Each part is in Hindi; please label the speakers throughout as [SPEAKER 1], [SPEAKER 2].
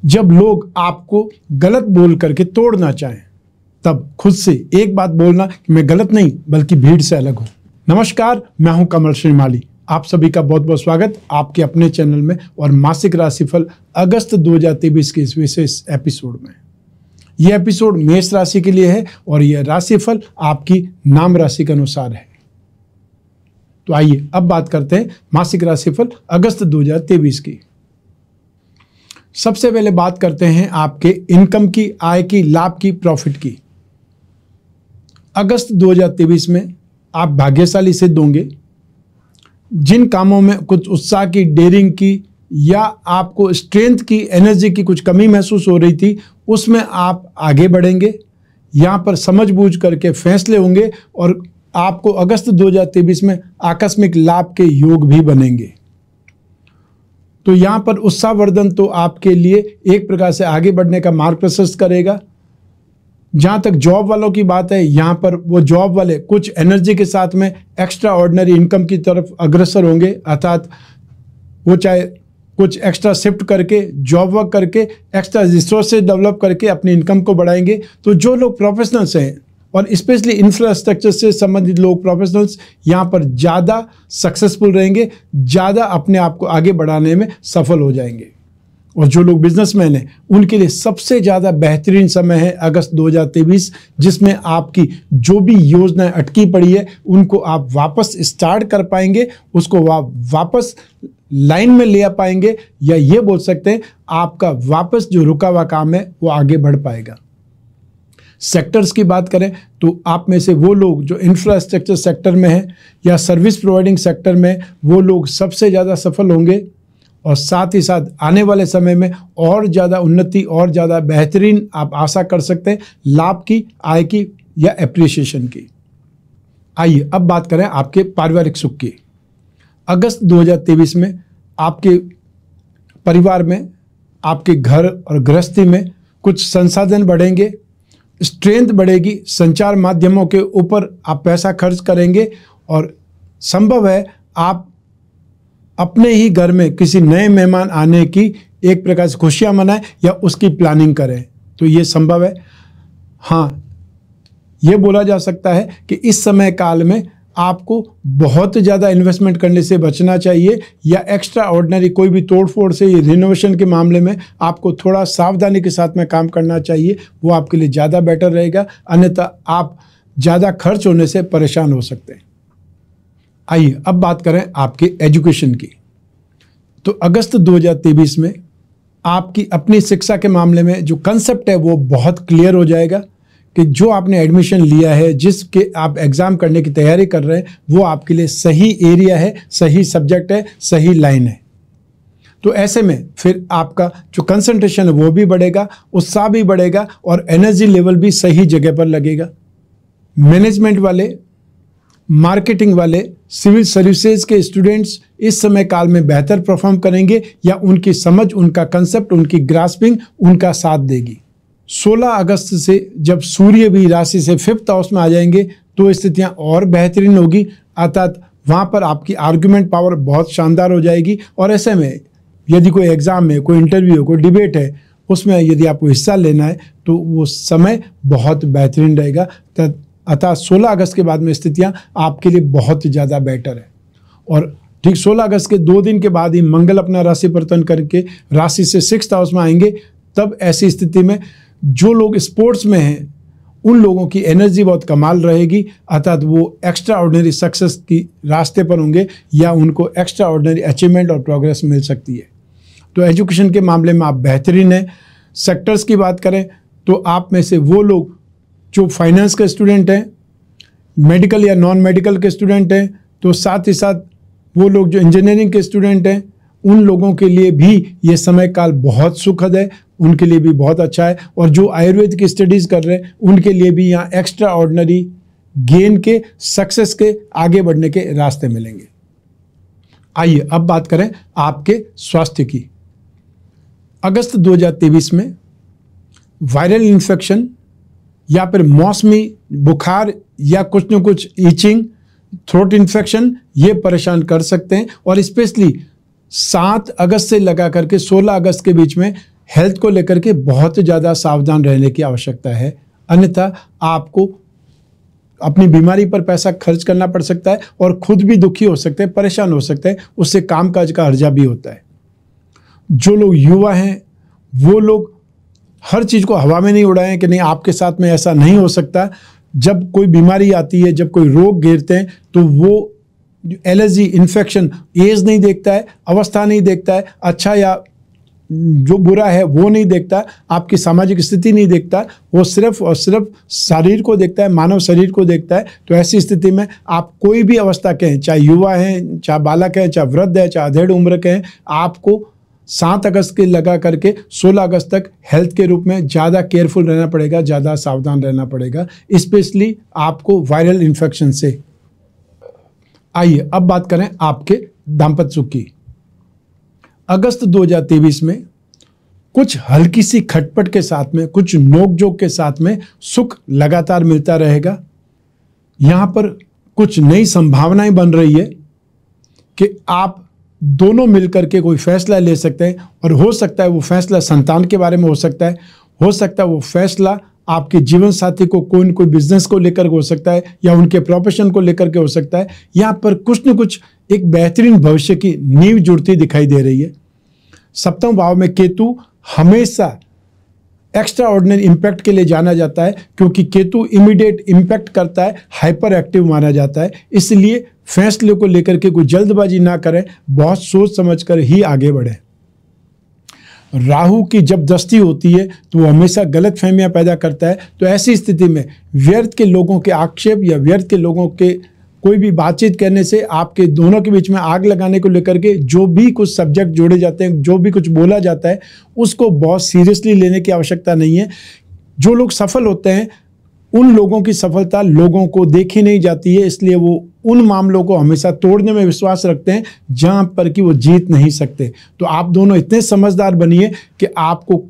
[SPEAKER 1] जब लोग आपको गलत बोल करके तोड़ना चाहें, तब खुद से एक बात बोलना कि मैं गलत नहीं बल्कि भीड़ से अलग हूं। नमस्कार, मैं हूं कमल श्रीमाली। आप सभी का बहुत बहुत स्वागत आपके अपने चैनल में और मासिक राशिफल अगस्त 2023 के इस विशेष एपिसोड में। यह एपिसोड मेष राशि के लिए है और यह राशिफल आपकी नाम राशि के अनुसार है। तो आइए अब बात करते हैं मासिक राशिफल अगस्त 2023 की। सबसे पहले बात करते हैं आपके इनकम की, आय की, लाभ की, प्रॉफिट की। अगस्त 2023 में आप भाग्यशाली सिद्ध होंगे। जिन कामों में कुछ उत्साह की, डेयरिंग की या आपको स्ट्रेंथ की, एनर्जी की कुछ कमी महसूस हो रही थी, उसमें आप आगे बढ़ेंगे। यहाँ पर समझबूझ करके फैसले होंगे और आपको अगस्त 2023 में आकस्मिक लाभ के योग भी बनेंगे। तो यहाँ पर उत्साहवर्धन तो आपके लिए एक प्रकार से आगे बढ़ने का मार्ग प्रशस्त करेगा। जहाँ तक जॉब वालों की बात है, यहाँ पर वो जॉब वाले कुछ एनर्जी के साथ में एक्स्ट्रा ऑर्डिनरी इनकम की तरफ अग्रसर होंगे, अर्थात वो चाहे कुछ एक्स्ट्रा शिफ्ट करके, जॉब वर्क करके, एक्स्ट्रा रिसोर्सेज डेवलप करके अपनी इनकम को बढ़ाएंगे। तो जो लोग प्रोफेशनल्स हैं और स्पेशली इंफ्रास्ट्रक्चर से संबंधित लोग, प्रोफेशनल्स, यहाँ पर ज़्यादा सक्सेसफुल रहेंगे, ज़्यादा अपने आप को आगे बढ़ाने में सफल हो जाएंगे। और जो लोग बिजनेसमैन हैं उनके लिए सबसे ज़्यादा बेहतरीन समय है अगस्त 2023, जिसमें आपकी जो भी योजनाएं अटकी पड़ी है उनको आप वापस स्टार्ट कर पाएंगे, उसको आप वापस लाइन में ले आ पाएंगे, या ये बोल सकते हैं आपका वापस जो रुका हुआ काम है वो आगे बढ़ पाएगा। सेक्टर्स की बात करें तो आप में से वो लोग जो इंफ्रास्ट्रक्चर सेक्टर में हैं या सर्विस प्रोवाइडिंग सेक्टर में, वो लोग सबसे ज़्यादा सफल होंगे और साथ ही साथ आने वाले समय में और ज़्यादा उन्नति और ज़्यादा बेहतरीन आप आशा कर सकते हैं लाभ की, आय की या एप्रिसिएशन की। आइए अब बात करें आपके पारिवारिक सुख की। अगस्त 2023 में आपके परिवार में, आपके घर और गृहस्थी में कुछ संसाधन बढ़ेंगे, स्ट्रेंथ बढ़ेगी, संचार माध्यमों के ऊपर आप पैसा खर्च करेंगे और संभव है आप अपने ही घर में किसी नए मेहमान आने की एक प्रकार से खुशियां मनाएं या उसकी प्लानिंग करें, तो ये संभव है। हाँ, ये बोला जा सकता है कि इस समय काल में आपको बहुत ज़्यादा इन्वेस्टमेंट करने से बचना चाहिए या एक्स्ट्रा ऑर्डिनरी कोई भी तोड़फोड़ से, रिनोवेशन के मामले में आपको थोड़ा सावधानी के साथ में काम करना चाहिए, वो आपके लिए ज़्यादा बेटर रहेगा, अन्यथा आप ज़्यादा खर्च होने से परेशान हो सकते हैं। आइए अब बात करें आपके एजुकेशन की। तो अगस्त 2023 में आपकी अपनी शिक्षा के मामले में जो कंसेप्ट है वो बहुत क्लियर हो जाएगा कि जो आपने एडमिशन लिया है, जिसके आप एग्ज़ाम करने की तैयारी कर रहे हैं, वो आपके लिए सही एरिया है, सही सब्जेक्ट है, सही लाइन है। तो ऐसे में फिर आपका जो कंसंट्रेशन है वो भी बढ़ेगा, उत्साह भी बढ़ेगा और एनर्जी लेवल भी सही जगह पर लगेगा। मैनेजमेंट वाले, मार्केटिंग वाले, सिविल सर्विसेज के स्टूडेंट्स इस समय काल में बेहतर परफॉर्म करेंगे या उनकी समझ, उनका कंसेप्ट, उनकी ग्रास्पिंग उनका साथ देगी। 16 अगस्त से जब सूर्य भी राशि से 5th हाउस में आ जाएंगे तो स्थितियां और बेहतरीन होगी, अर्थात वहां पर आपकी आर्गुमेंट पावर बहुत शानदार हो जाएगी। और ऐसे में यदि कोई एग्जाम है, कोई इंटरव्यू है, कोई डिबेट है, उसमें यदि आपको हिस्सा लेना है तो वो समय बहुत बेहतरीन रहेगा। अतः 16 अगस्त के बाद में स्थितियां आपके लिए बहुत ज़्यादा बेटर है। और ठीक 16 अगस्त के 2 दिन के बाद ही मंगल अपना राशि परिवर्तन करके राशि से 6th हाउस में आएंगे। तब ऐसी स्थिति में जो लोग स्पोर्ट्स में हैं उन लोगों की एनर्जी बहुत कमाल रहेगी, अर्थात वो एक्स्ट्रा ऑर्डिनरी सक्सेस की रास्ते पर होंगे या उनको एक्स्ट्रा ऑर्डिनरी अचीवमेंट और प्रोग्रेस मिल सकती है। तो एजुकेशन के मामले में आप बेहतरीन हैं। सेक्टर्स की बात करें तो आप में से वो लोग जो फाइनेंस के स्टूडेंट हैं, मेडिकल या नॉन मेडिकल के स्टूडेंट हैं, तो साथ ही साथ वो लोग जो इंजीनियरिंग के स्टूडेंट हैं, उन लोगों के लिए भी ये समय काल बहुत सुखद है, उनके लिए भी बहुत अच्छा है। और जो आयुर्वेद की स्टडीज़ कर रहे हैं उनके लिए भी यहाँ एक्स्ट्रा ऑर्डिनरी गेन के, सक्सेस के, आगे बढ़ने के रास्ते मिलेंगे। आइए अब बात करें आपके स्वास्थ्य की। अगस्त 2023 में वायरल इन्फेक्शन या फिर मौसमी बुखार या कुछ न कुछ ईचिंग, थ्रोट इन्फेक्शन ये परेशान कर सकते हैं। और स्पेशली 7 अगस्त से लगा करके 16 अगस्त के बीच में हेल्थ को लेकर के बहुत ज़्यादा सावधान रहने की आवश्यकता है, अन्यथा आपको अपनी बीमारी पर पैसा खर्च करना पड़ सकता है और खुद भी दुखी हो सकते हैं, परेशान हो सकते हैं, उससे कामकाज का हर्जा भी होता है। जो लोग युवा हैं वो लोग हर चीज़ को हवा में नहीं उड़ाएं कि नहीं आपके साथ में ऐसा नहीं हो सकता। जब कोई बीमारी आती है, जब कोई रोग घेरते हैं, तो वो एलर्जी, इन्फेक्शन एज नहीं देखता है, अवस्था नहीं देखता है, अच्छा या जो बुरा है वो नहीं देखता, आपकी सामाजिक स्थिति नहीं देखता, वो सिर्फ और सिर्फ शरीर को देखता है, मानव शरीर को देखता है। तो ऐसी स्थिति में आप कोई भी अवस्था के हैं, चाहे युवा हैं, चाहे बालक हैं, चाहे वृद्ध है, चाहे अधेड़ उम्र के हैं, आपको 7 अगस्त के लगा करके 16 अगस्त तक हेल्थ के रूप में ज़्यादा केयरफुल रहना पड़ेगा, ज़्यादा सावधान रहना पड़ेगा, स्पेशली आपको वायरल इन्फेक्शन से। आइए अब बात करें आपके दाम्पत्य सुख की। अगस्त 2023 में कुछ हल्की सी खटपट के साथ में, कुछ नोकझोंक के साथ में सुख लगातार मिलता रहेगा। यहाँ पर कुछ नई संभावनाएं बन रही है कि आप दोनों मिलकर के कोई फैसला ले सकते हैं, और हो सकता है वो फैसला संतान के बारे में हो सकता है वो फैसला आपके जीवन साथी को कोई न कोई बिजनेस को लेकर हो सकता है, या उनके प्रोफेशन को लेकर के हो सकता है। यहाँ पर कुछ न कुछ एक बेहतरीन भविष्य की नींव जुड़ती दिखाई दे रही है। सप्तम भाव में केतु हमेशा एक्स्ट्रा ऑर्डिनरी इम्पैक्ट के लिए जाना जाता है, क्योंकि केतु इमीडिएट इम्पैक्ट करता है, हाइपर एक्टिव माना जाता है। इसलिए फैसले को लेकर के कोई जल्दबाजी ना करें, बहुत सोच समझ कर ही आगे बढ़ें। राहु की जब दृष्टि होती है तो वो हमेशा गलत फहमियाँ पैदा करता है। तो ऐसी स्थिति में व्यर्थ के लोगों के आक्षेप या व्यर्थ के लोगों के कोई भी बातचीत करने से आपके दोनों के बीच में आग लगाने को लेकर के जो भी कुछ सब्जेक्ट जोड़े जाते हैं, जो भी कुछ बोला जाता है, उसको बहुत सीरियसली लेने की आवश्यकता नहीं है। जो लोग सफल होते हैं उन लोगों की सफलता लोगों को देखी नहीं जाती है, इसलिए वो उन मामलों को हमेशा तोड़ने में विश्वास रखते हैं जहां पर कि वो जीत नहीं सकते। तो आप दोनों इतने समझदार बनिए कि आपको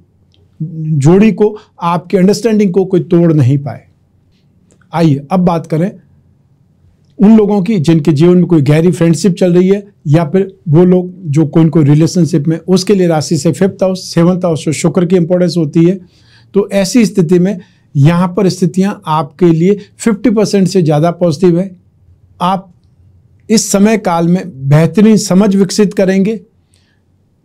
[SPEAKER 1] जोड़ी को, आपकी अंडरस्टैंडिंग को कोई तोड़ नहीं पाए। आइए अब बात करें उन लोगों की जिनके जीवन में कोई गहरी फ्रेंडशिप चल रही है, या फिर वो लोग जो कोई न कोई रिलेशनशिप में, उसके लिए राशि से 5th हाउस 7th हाउस से शुक्र की इंपॉर्टेंस होती है। तो ऐसी स्थिति में यहाँ पर स्थितियाँ आपके लिए 50% से ज़्यादा पॉजिटिव है। आप इस समय काल में बेहतरीन समझ विकसित करेंगे।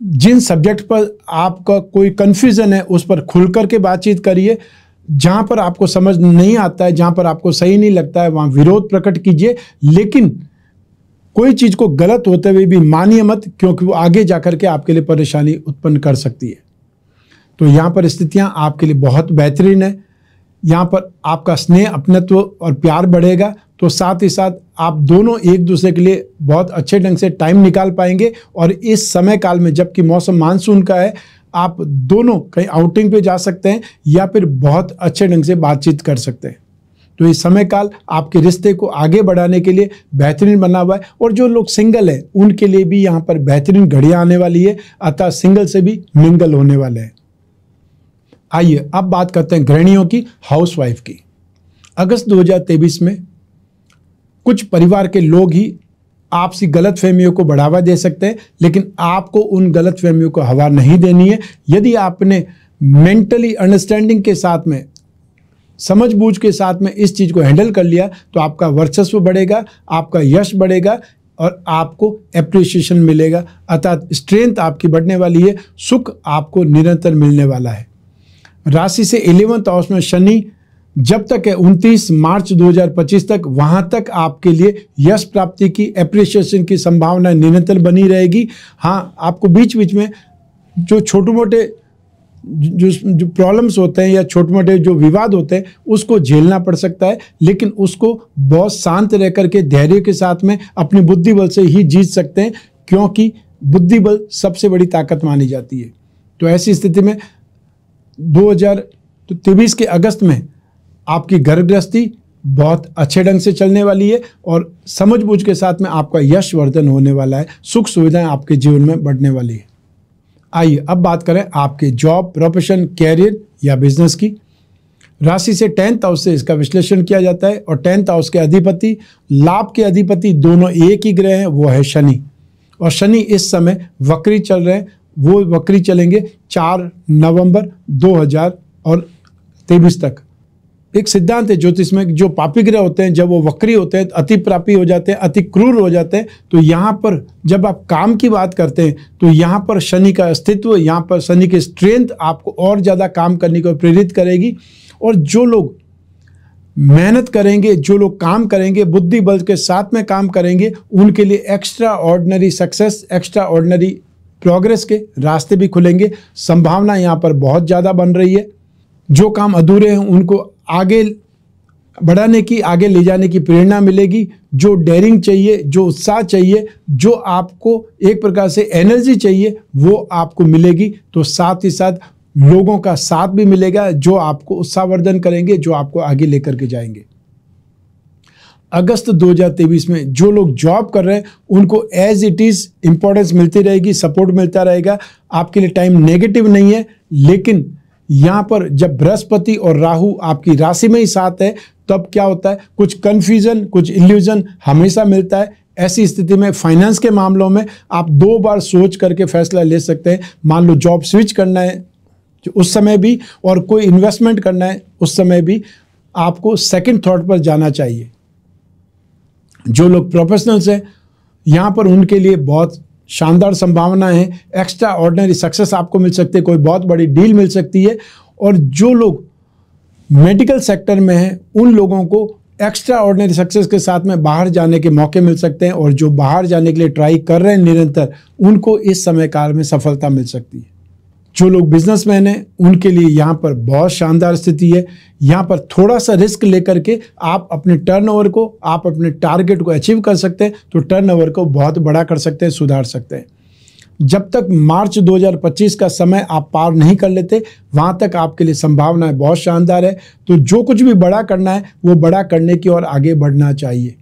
[SPEAKER 1] जिन सब्जेक्ट पर आपका कोई कन्फ्यूज़न है उस पर खुल करके बातचीत करिए। जहाँ पर आपको समझ नहीं आता है, जहाँ पर आपको सही नहीं लगता है, वहाँ विरोध प्रकट कीजिए, लेकिन कोई चीज़ को गलत होते हुए भी मानिए मत, क्योंकि वो आगे जाकर के आपके लिए परेशानी उत्पन्न कर सकती है। तो यहाँ पर स्थितियाँ आपके लिए बहुत बेहतरीन है। यहाँ पर आपका स्नेह, अपनत्व और प्यार बढ़ेगा। तो साथ ही साथ आप दोनों एक दूसरे के लिए बहुत अच्छे ढंग से टाइम निकाल पाएंगे। और इस समय काल में जबकि मौसम मानसून का है, आप दोनों कहीं आउटिंग पे जा सकते हैं या फिर बहुत अच्छे ढंग से बातचीत कर सकते हैं। तो इस समय काल आपके रिश्ते को आगे बढ़ाने के लिए बेहतरीन बना हुआ है। और जो लोग सिंगल हैं उनके लिए भी यहाँ पर बेहतरीन घड़ियाँ आने वाली है, अतः सिंगल से भी मिंगल होने वाले हैं। आइए अब बात करते हैं गृहिणियों की, हाउसवाइफ की। अगस्त 2023 में कुछ परिवार के लोग ही आपसी गलतफहमियों को बढ़ावा दे सकते हैं, लेकिन आपको उन गलतफहमियों को हवा नहीं देनी है। यदि आपने मेंटली अंडरस्टैंडिंग के साथ में, समझबूझ के साथ में इस चीज़ को हैंडल कर लिया तो आपका वर्चस्व बढ़ेगा, आपका यश बढ़ेगा और आपको एप्रिसिएशन मिलेगा, अर्थात स्ट्रेंथ आपकी बढ़ने वाली है, सुख आपको निरंतर मिलने वाला है। राशि से 11th हाउस में शनि जब तक है 29 मार्च 2025 तक, वहां तक आपके लिए यश प्राप्ति की, एप्रिसिएशन की संभावना निरंतर बनी रहेगी। हाँ, आपको बीच बीच में जो छोटे मोटे जो प्रॉब्लम्स होते हैं या छोटे मोटे जो विवाद होते हैं उसको झेलना पड़ सकता है, लेकिन उसको बहुत शांत रह करके धैर्य के साथ में अपनी बुद्धि बल से ही जीत सकते हैं, क्योंकि बुद्धि बल सबसे बड़ी ताकत मानी जाती है। तो ऐसी स्थिति में 2023 के अगस्त में आपकी घर गृहस्थी बहुत अच्छे ढंग से चलने वाली है और समझबूझ के साथ में आपका यश वर्धन होने वाला है, सुख सुविधाएं आपके जीवन में बढ़ने वाली है। आइए अब बात करें आपके जॉब, प्रोफेशन, कैरियर या बिजनेस की। राशि से 10th हाउस से इसका विश्लेषण किया जाता है और 10th हाउस के अधिपति, लाभ के अधिपति दोनों एक ही ग्रह हैं, वो है शनि। और शनि इस समय वक्री चल रहे हैं, वो वक्री चलेंगे 4 नवंबर 2023 तक। एक सिद्धांत है ज्योतिष में, जो पापी ग्रह होते हैं जब वो वक्री होते हैं, अति पापी हो जाते हैं, अति क्रूर हो जाते हैं, तो यहाँ पर जब आप काम की बात करते हैं तो यहाँ पर शनि का अस्तित्व, यहाँ पर शनि की स्ट्रेंथ आपको और ज़्यादा काम करने को प्रेरित करेगी। और जो लोग मेहनत करेंगे, जो लोग काम करेंगे, बुद्धि बल के साथ में काम करेंगे, उनके लिए extra ordinary success, extra ordinary progress के रास्ते भी खुलेंगे। संभावना यहाँ पर बहुत ज़्यादा बन रही है। जो काम अधूरे हैं उनको आगे बढ़ाने की, आगे ले जाने की प्रेरणा मिलेगी। जो डेयरिंग चाहिए, जो उत्साह चाहिए, जो आपको एक प्रकार से एनर्जी चाहिए, वो आपको मिलेगी। तो साथ ही साथ लोगों का साथ भी मिलेगा जो आपको उत्साहवर्धन करेंगे, जो आपको आगे लेकर के जाएंगे। अगस्त 2023 में जो लोग जॉब कर रहे हैं उनको एज इट इज इंपॉर्टेंस मिलती रहेगी, सपोर्ट मिलता रहेगा। आपके लिए टाइम नेगेटिव नहीं है, लेकिन यहाँ पर जब बृहस्पति और राहु आपकी राशि में ही साथ है, तब क्या होता है, कुछ कंफ्यूजन, कुछ इल्यूजन हमेशा मिलता है। ऐसी स्थिति में फाइनेंस के मामलों में आप 2 बार सोच करके फैसला ले सकते हैं। मान लो जॉब स्विच करना है उस समय भी, और कोई इन्वेस्टमेंट करना है उस समय भी, आपको सेकंड थॉट पर जाना चाहिए। जो लोग प्रोफेशनल्स हैं यहाँ पर उनके लिए बहुत शानदार संभावना है। एक्स्ट्रा ऑर्डिनरी सक्सेस आपको मिल सकती है, कोई बहुत बड़ी डील मिल सकती है। और जो लोग मेडिकल सेक्टर में हैं उन लोगों को एक्स्ट्रा ऑर्डिनरी सक्सेस के साथ में बाहर जाने के मौके मिल सकते हैं। और जो बाहर जाने के लिए ट्राई कर रहे हैं निरंतर, उनको इस समय काल में सफलता मिल सकती है। जो लोग बिजनेसमैन हैं उनके लिए यहाँ पर बहुत शानदार स्थिति है। यहाँ पर थोड़ा सा रिस्क लेकर के आप अपने टर्नओवर को, आप अपने टारगेट को अचीव कर सकते हैं, तो टर्नओवर को बहुत बड़ा कर सकते हैं, सुधार सकते हैं। जब तक मार्च 2025 का समय आप पार नहीं कर लेते, वहाँ तक आपके लिए संभावनाएं बहुत शानदार है। तो जो कुछ भी बड़ा करना है वो बड़ा करने की ओर आगे बढ़ना चाहिए।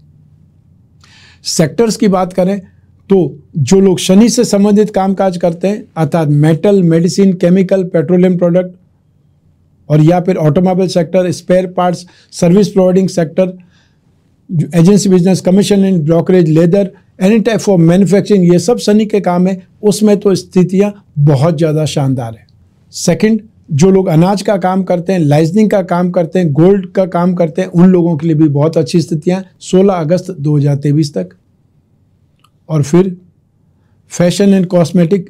[SPEAKER 1] सेक्टर्स की बात करें तो जो लोग शनि से संबंधित कामकाज करते हैं, अर्थात metal, medicine, chemical, petroleum product, और या फिर automobile sector, spare parts, service providing sector, agency business, commission and brokerage, leather, any type of manufacturing, ये सब शनि के काम है। उसमें तो स्थितियां बहुत ज़्यादा शानदार है। सेकंड, जो लोग अनाज का काम करते हैं, लाइजनिंग का काम करते हैं, गोल्ड का काम करते हैं, उन लोगों के लिए भी बहुत अच्छी स्थितियां 16 अगस्त 2023 तक। और फिर fashion and cosmetic,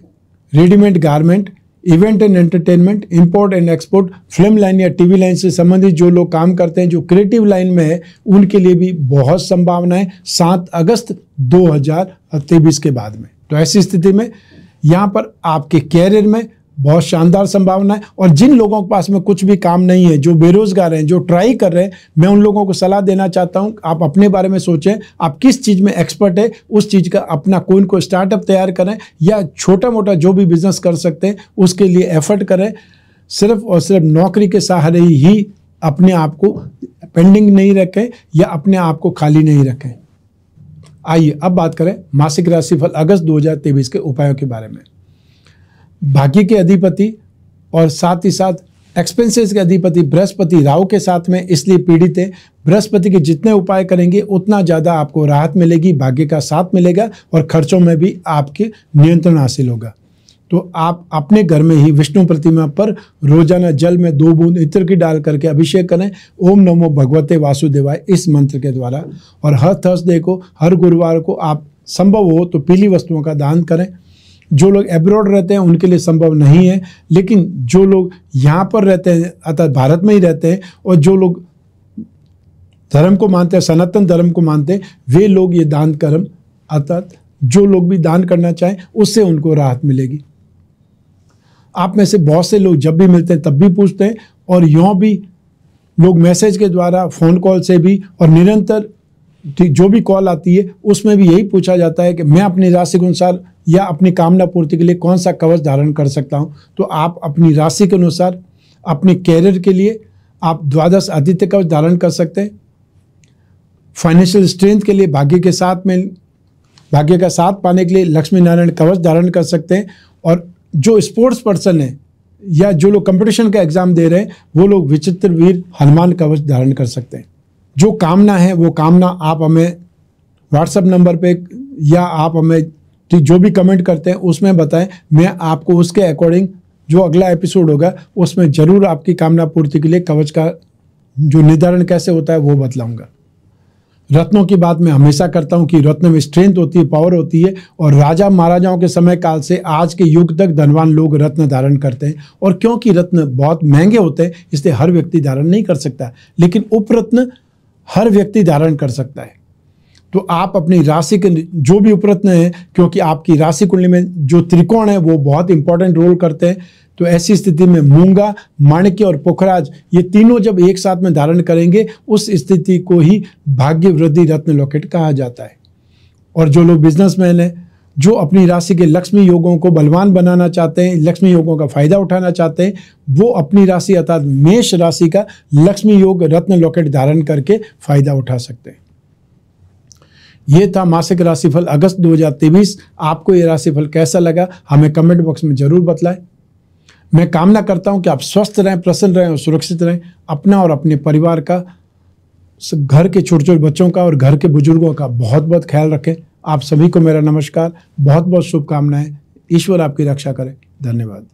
[SPEAKER 1] readymade garment, event and entertainment, import and export, film line या टीवी लाइन से संबंधित जो लोग काम करते हैं, जो क्रिएटिव लाइन में है, उनके लिए भी बहुत संभावना है 7 अगस्त 2023 के बाद में। तो ऐसी स्थिति में यहाँ पर आपके कैरियर में बहुत शानदार संभावना है। और जिन लोगों के पास में कुछ भी काम नहीं है, जो बेरोजगार हैं, जो ट्राई कर रहे हैं, मैं उन लोगों को सलाह देना चाहता हूं, आप अपने बारे में सोचें, आप किस चीज़ में एक्सपर्ट है, उस चीज़ का अपना कोई न कोई स्टार्टअप तैयार करें, या छोटा मोटा जो भी बिजनेस कर सकते हैं उसके लिए एफर्ट करें। सिर्फ और सिर्फ नौकरी के सहारे ही अपने आप को पेंडिंग नहीं रखें या अपने आप को खाली नहीं रखें। आइए अब बात करें मासिक राशिफल अगस्त 2023 के उपायों के बारे में। भाग्य के अधिपति और साथ ही साथ एक्सपेंसेस के अधिपति बृहस्पति राहु के साथ में इसलिए पीड़ित है। बृहस्पति के जितने उपाय करेंगे उतना ज़्यादा आपको राहत मिलेगी, भाग्य का साथ मिलेगा और खर्चों में भी आपके नियंत्रण हासिल होगा। तो आप अपने घर में ही विष्णु प्रतिमा पर रोजाना जल में 2 बूंद इत्र की डाल करके अभिषेक करें, ओम नमो भगवते वासुदेवाय, इस मंत्र के द्वारा। और हर थर्सडे को, हर गुरुवार को आप संभव हो तो पीली वस्तुओं का दान करें। जो लोग एब्रॉड रहते हैं उनके लिए संभव नहीं है, लेकिन जो लोग यहाँ पर रहते हैं अर्थात भारत में ही रहते हैं और जो लोग धर्म को मानते हैं, सनातन धर्म को मानते हैं, वे लोग ये दान कर्म अर्थात जो लोग भी दान करना चाहें उससे उनको राहत मिलेगी। आप में से बहुत से लोग जब भी मिलते हैं तब भी पूछते हैं, और यूँ भी लोग मैसेज के द्वारा, फ़ोन कॉल से भी, और निरंतर जो भी कॉल आती है उसमें भी यही पूछा जाता है कि मैं अपनी राशि के अनुसार या अपनी कामना पूर्ति के लिए कौन सा कवच धारण कर सकता हूं। तो आप अपनी राशि के अनुसार अपने कैरियर के लिए आप द्वादश आदित्य कवच धारण कर सकते हैं। फाइनेंशियल स्ट्रेंथ के लिए भाग्य के साथ में, भाग्य का साथ पाने के लिए लक्ष्मी नारायण कवच धारण कर सकते हैं। और जो स्पोर्ट्स पर्सन है या जो लोग कंपटीशन का एग्जाम दे रहे हैं वो लोग विचित्र वीर हनुमान कवच धारण कर सकते हैं। जो कामना है वो कामना आप हमें व्हाट्सएप नंबर पे या आप हमें तो जो भी कमेंट करते हैं उसमें बताएं, मैं आपको उसके अकॉर्डिंग जो अगला एपिसोड होगा उसमें जरूर आपकी कामना पूर्ति के लिए कवच का जो निर्धारण कैसे होता है वो बतलाऊंगा। रत्नों की बात मैं हमेशा करता हूं कि रत्न में स्ट्रेंथ होती है, पावर होती है, और राजा महाराजाओं के समय काल से आज के युग तक धनवान लोग रत्न धारण करते हैं। और क्योंकि रत्न बहुत महंगे होते हैं इसलिए हर व्यक्ति धारण नहीं कर सकता, लेकिन उपरत्न हर व्यक्ति धारण कर सकता है। तो आप अपनी राशि के जो भी उपरत्न है, क्योंकि आपकी राशि कुंडली में जो त्रिकोण है वो बहुत इंपॉर्टेंट रोल करते हैं, तो ऐसी स्थिति में मूंगा, माणिक्य और पुखराज ये तीनों जब एक साथ में धारण करेंगे उस स्थिति को ही भाग्य वृद्धि रत्न लॉकेट कहा जाता है। और जो लोग बिजनेसमैन हैं, जो अपनी राशि के लक्ष्मी योगों को बलवान बनाना चाहते हैं, लक्ष्मी योगों का फायदा उठाना चाहते हैं, वो अपनी राशि अर्थात मेष राशि का लक्ष्मी योग रत्न लॉकेट धारण करके फायदा उठा सकते हैं। ये था मासिक राशिफल अगस्त 2023। आपको ये राशिफल कैसा लगा हमें कमेंट बॉक्स में जरूर बतलाएं। मैं कामना करता हूं कि आप स्वस्थ रहें, प्रसन्न रहें और सुरक्षित रहें। अपना और अपने परिवार का, घर के छोटे छोटे बच्चों का और घर के बुजुर्गों का बहुत बहुत ख्याल रखें। आप सभी को मेरा नमस्कार, बहुत बहुत शुभकामनाएं। ईश्वर आपकी रक्षा करे। धन्यवाद।